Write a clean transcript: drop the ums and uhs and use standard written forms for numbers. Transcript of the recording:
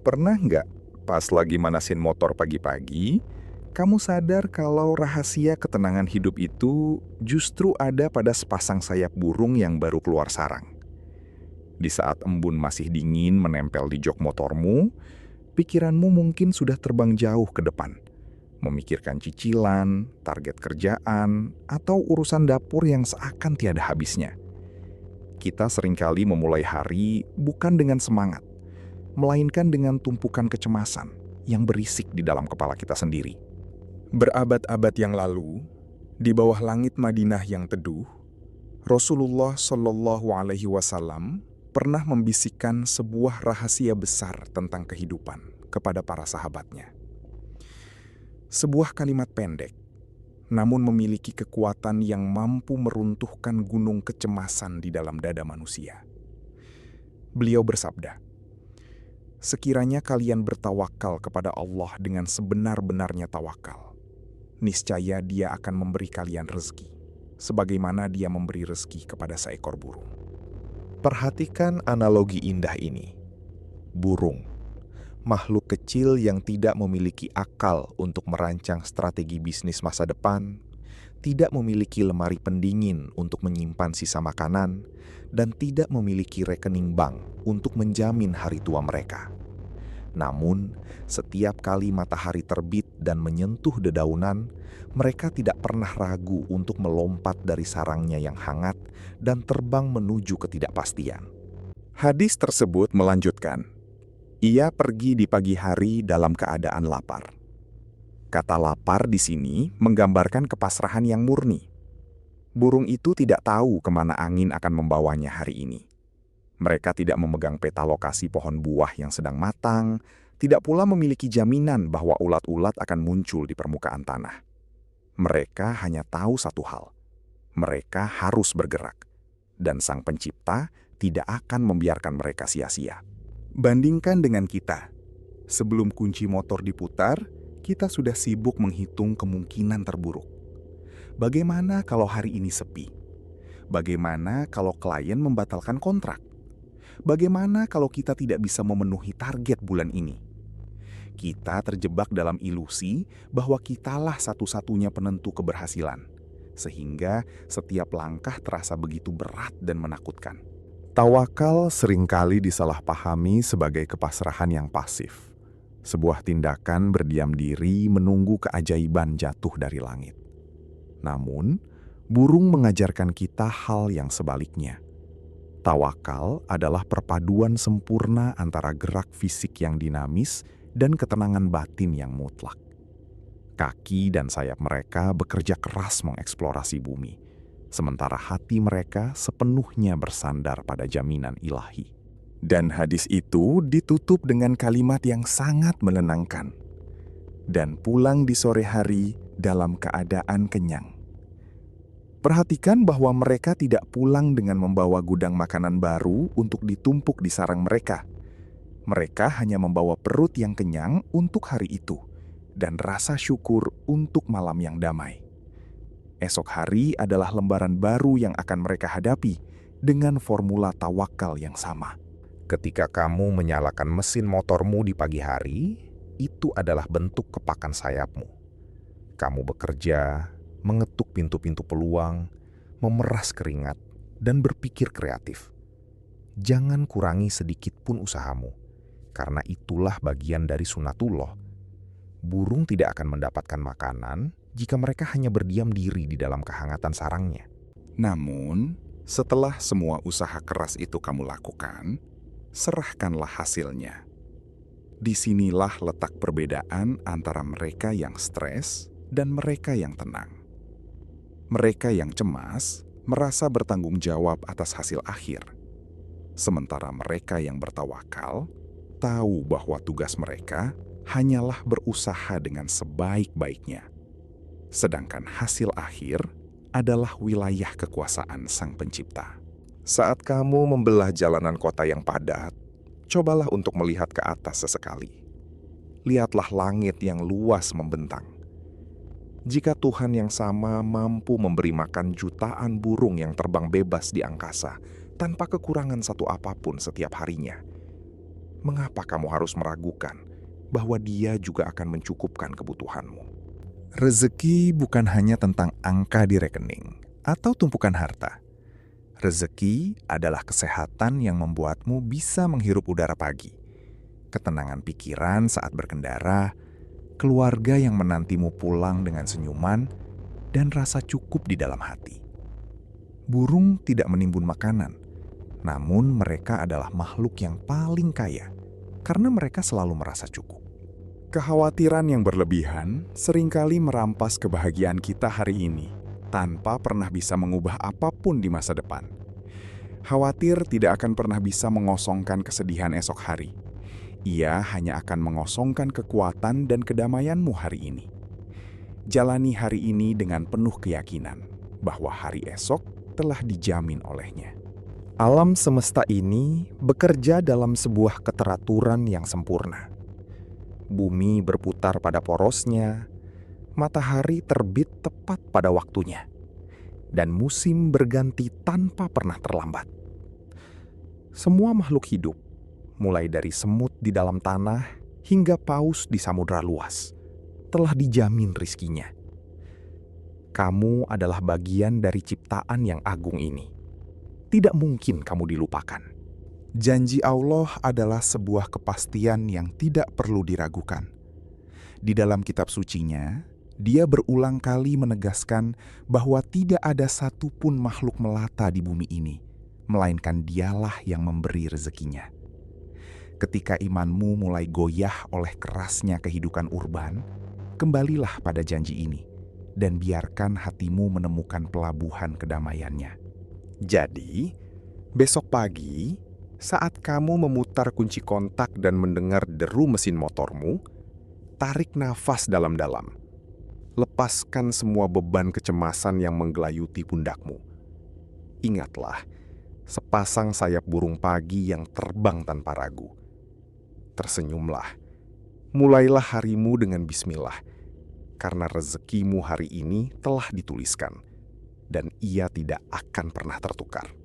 Pernah nggak pas lagi manasin motor pagi-pagi, kamu sadar kalau rahasia ketenangan hidup itu justru ada pada sepasang sayap burung yang baru keluar sarang? Di saat embun masih dingin menempel di jok motormu, pikiranmu mungkin sudah terbang jauh ke depan, memikirkan cicilan, target kerjaan, atau urusan dapur yang seakan tiada habisnya. Kita seringkali memulai hari bukan dengan semangat, melainkan dengan tumpukan kecemasan yang berisik di dalam kepala kita sendiri. Berabad-abad yang lalu, di bawah langit Madinah yang teduh, Rasulullah Shallallahu Alaihi Wasallam pernah membisikkan sebuah rahasia besar tentang kehidupan kepada para sahabatnya. Sebuah kalimat pendek, namun memiliki kekuatan yang mampu meruntuhkan gunung kecemasan di dalam dada manusia. Beliau bersabda, "Sekiranya kalian bertawakal kepada Allah dengan sebenar-benarnya tawakal, niscaya Dia akan memberi kalian rezeki, sebagaimana Dia memberi rezeki kepada seekor burung." Perhatikan analogi indah ini. Burung, makhluk kecil yang tidak memiliki akal untuk merancang strategi bisnis masa depan, tidak memiliki lemari pendingin untuk menyimpan sisa makanan, dan tidak memiliki rekening bank untuk menjamin hari tua mereka. Namun, setiap kali matahari terbit dan menyentuh dedaunan, mereka tidak pernah ragu untuk melompat dari sarangnya yang hangat dan terbang menuju ketidakpastian. Hadis tersebut melanjutkan, ia pergi di pagi hari dalam keadaan lapar. Kata lapar di sini menggambarkan kepasrahan yang murni. Burung itu tidak tahu kemana angin akan membawanya hari ini. Mereka tidak memegang peta lokasi pohon buah yang sedang matang, tidak pula memiliki jaminan bahwa ulat-ulat akan muncul di permukaan tanah. Mereka hanya tahu satu hal, mereka harus bergerak, dan Sang Pencipta tidak akan membiarkan mereka sia-sia. Bandingkan dengan kita. Sebelum kunci motor diputar, kita sudah sibuk menghitung kemungkinan terburuk. Bagaimana kalau hari ini sepi? Bagaimana kalau klien membatalkan kontrak? Bagaimana kalau kita tidak bisa memenuhi target bulan ini? Kita terjebak dalam ilusi bahwa kitalah satu-satunya penentu keberhasilan, sehingga setiap langkah terasa begitu berat dan menakutkan. Tawakal seringkali disalahpahami sebagai kepasrahan yang pasif. Sebuah tindakan berdiam diri menunggu keajaiban jatuh dari langit. Namun, burung mengajarkan kita hal yang sebaliknya. Tawakal adalah perpaduan sempurna antara gerak fisik yang dinamis dan ketenangan batin yang mutlak. Kaki dan sayap mereka bekerja keras mengeksplorasi bumi, sementara hati mereka sepenuhnya bersandar pada jaminan ilahi. Dan hadis itu ditutup dengan kalimat yang sangat menenangkan. Dan pulang di sore hari dalam keadaan kenyang. Perhatikan bahwa mereka tidak pulang dengan membawa gudang makanan baru untuk ditumpuk di sarang mereka. Mereka hanya membawa perut yang kenyang untuk hari itu dan rasa syukur untuk malam yang damai. Esok hari adalah lembaran baru yang akan mereka hadapi dengan formula tawakal yang sama. Ketika kamu menyalakan mesin motormu di pagi hari, itu adalah bentuk kepakan sayapmu. Kamu bekerja, mengetuk pintu-pintu peluang, memeras keringat, dan berpikir kreatif. Jangan kurangi sedikit pun usahamu, karena itulah bagian dari sunatullah. Burung tidak akan mendapatkan makanan jika mereka hanya berdiam diri di dalam kehangatan sarangnya. Namun, setelah semua usaha keras itu kamu lakukan, serahkanlah hasilnya. Disinilah letak perbedaan antara mereka yang stres dan mereka yang tenang. Mereka yang cemas merasa bertanggung jawab atas hasil akhir, sementara mereka yang bertawakal tahu bahwa tugas mereka hanyalah berusaha dengan sebaik-baiknya. Sedangkan hasil akhir adalah wilayah kekuasaan Sang Pencipta. Saat kamu membelah jalanan kota yang padat, cobalah untuk melihat ke atas sesekali. Lihatlah langit yang luas membentang. Jika Tuhan yang sama mampu memberi makan jutaan burung yang terbang bebas di angkasa tanpa kekurangan satu apapun setiap harinya, Mengapa kamu harus meragukan bahwa Dia juga akan mencukupkan kebutuhanmu? Rezeki bukan hanya tentang angka di rekening atau tumpukan harta. Rezeki adalah kesehatan yang membuatmu bisa menghirup udara pagi, ketenangan pikiran saat berkendara, keluarga yang menantimu pulang dengan senyuman, dan rasa cukup di dalam hati. Burung tidak menimbun makanan, namun mereka adalah makhluk yang paling kaya karena mereka selalu merasa cukup. Kekhawatiran yang berlebihan seringkali merampas kebahagiaan kita hari ini tanpa pernah bisa mengubah apapun di masa depan. Khawatir tidak akan pernah bisa mengosongkan kesedihan esok hari. Ia hanya akan mengosongkan kekuatan dan kedamaianmu hari ini. Jalani hari ini dengan penuh keyakinan bahwa hari esok telah dijamin olehnya. Alam semesta ini bekerja dalam sebuah keteraturan yang sempurna. Bumi berputar pada porosnya, matahari terbit tepat pada waktunya, dan musim berganti tanpa pernah terlambat. Semua makhluk hidup, mulai dari semut di dalam tanah hingga paus di samudra luas, telah dijamin rizkinya. Kamu adalah bagian dari ciptaan yang agung ini. Tidak mungkin kamu dilupakan. Janji Allah adalah sebuah kepastian yang tidak perlu diragukan. Di dalam kitab sucinya, Dia berulang kali menegaskan bahwa tidak ada satupun makhluk melata di bumi ini, melainkan Dialah yang memberi rezekinya. Ketika imanmu mulai goyah oleh kerasnya kehidupan urban, kembalilah pada janji ini dan biarkan hatimu menemukan pelabuhan kedamaiannya. Jadi, besok pagi, saat kamu memutar kunci kontak dan mendengar deru mesin motormu, tarik nafas dalam-dalam. Lepaskan semua beban kecemasan yang menggelayuti pundakmu. Ingatlah, sepasang sayap burung pagi yang terbang tanpa ragu. Tersenyumlah. Mulailah harimu dengan bismillah, karena rezekimu hari ini telah dituliskan, dan ia tidak akan pernah tertukar.